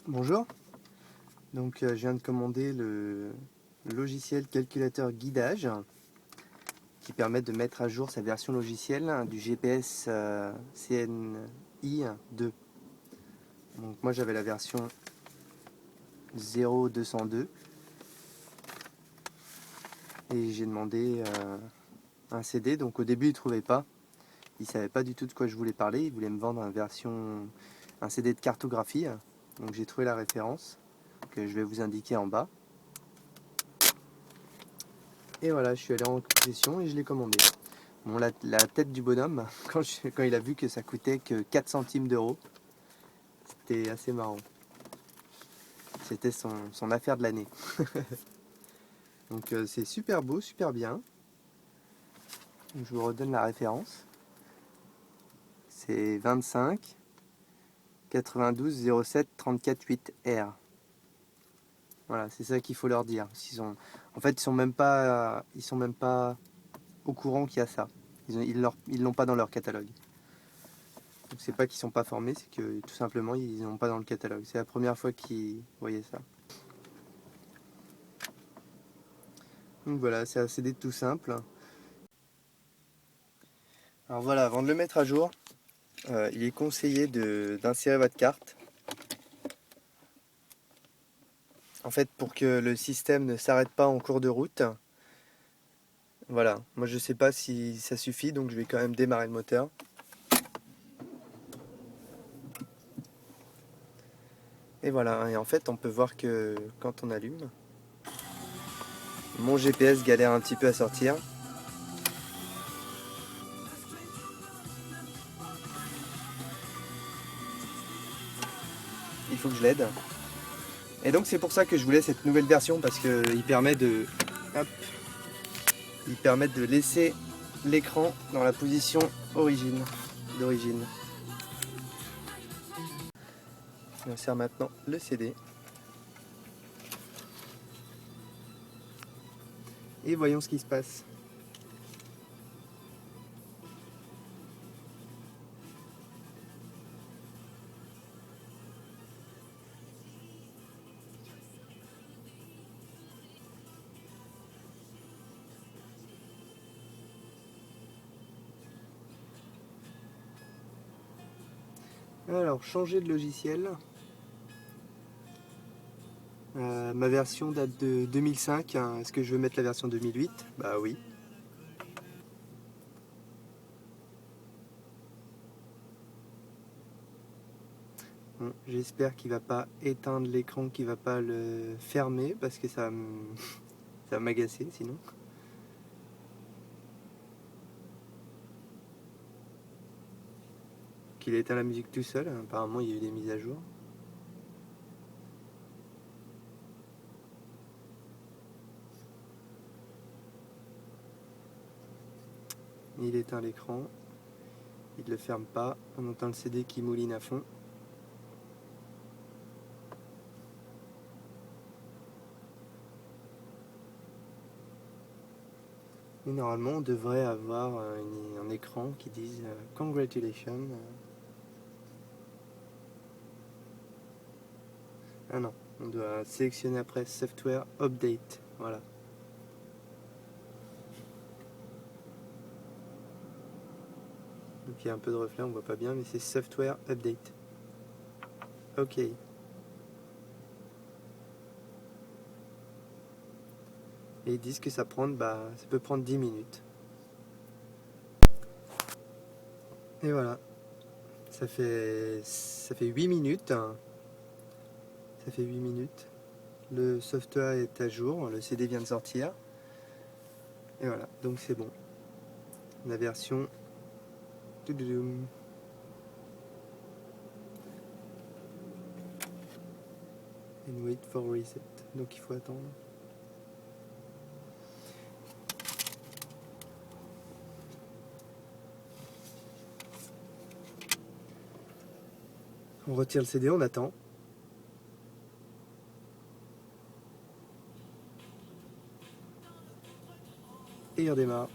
Bonjour, donc je viens de commander le logiciel calculateur guidage qui permet de mettre à jour sa version logicielle du GPS CNI 2. Donc moi j'avais la version 0.202 et j'ai demandé un CD. Donc au début il ne trouvait pas, il ne savait pas du tout de quoi je voulais parler, il voulait me vendre un CD de cartographie. Donc j'ai trouvé la référence que je vais vous indiquer en bas. Et voilà, je suis allé en possession et je l'ai commandé. Bon, la tête du bonhomme, quand il a vu que ça coûtait que 4 centimes d'euros, c'était assez marrant. C'était son affaire de l'année. Donc c'est super beau, super bien. Je vous redonne la référence. C'est 25 92 07 34 8 R. Voilà, c'est ça qu'il faut leur dire. En fait, ils sont même pas au courant qu'il y a ça. Ils l'ont pas dans leur catalogue. Donc c'est pas qu'ils sont pas formés, c'est que tout simplement ils n'ont pas dans le catalogue. C'est la première fois qu'ils voyaient ça. Donc voilà, c'est un CD tout simple. Alors voilà, avant de le mettre à jour, il est conseillé d'insérer votre carte. En fait, pour que le système ne s'arrête pas en cours de route. Voilà, moi je sais pas si ça suffit, donc je vais quand même démarrer le moteur. Et voilà, et en fait on peut voir que quand on allume, mon GPS galère un petit peu à sortir. Il faut que je l'aide. Et donc c'est pour ça que je voulais cette nouvelle version, parce qu'il permet hop, il permet de laisser l'écran dans la position d'origine. On insère maintenant le CD. Et voyons ce qui se passe. Alors, changer de logiciel. Ma version date de 2005. Est-ce que je veux mettre la version 2008? Bah oui. Bon, j'espère qu'il va pas éteindre l'écran, qu'il va pas le fermer, parce que ça va m'agacer sinon. Qu'il a éteint la musique tout seul. Apparemment, il y a eu des mises à jour. Il éteint l'écran. Il ne le ferme pas. On entend le CD qui mouline à fond. Et normalement, on devrait avoir un écran qui dise Congratulations. Ah non, on doit sélectionner après Software Update. Voilà. Donc il y a un peu de reflet, on voit pas bien, mais c'est Software Update. Ok. Et ils disent que ça peut prendre 10 minutes. Et voilà. Ça fait 8 minutes. Ça fait 8 minutes. Le software est à jour, le CD vient de sortir. Et voilà, donc c'est bon. La version. And wait for reset. Donc il faut attendre. On retire le CD, on attend. Et il redémarre.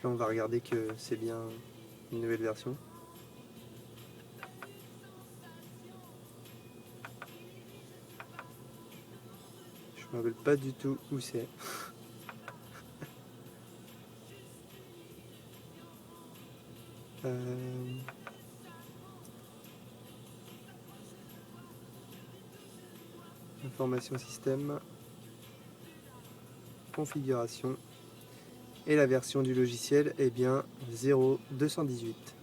là on va regarder que c'est bien une nouvelle version. Je me rappelle pas du tout où c'est. Information système, configuration, et la version du logiciel est bien 0.218.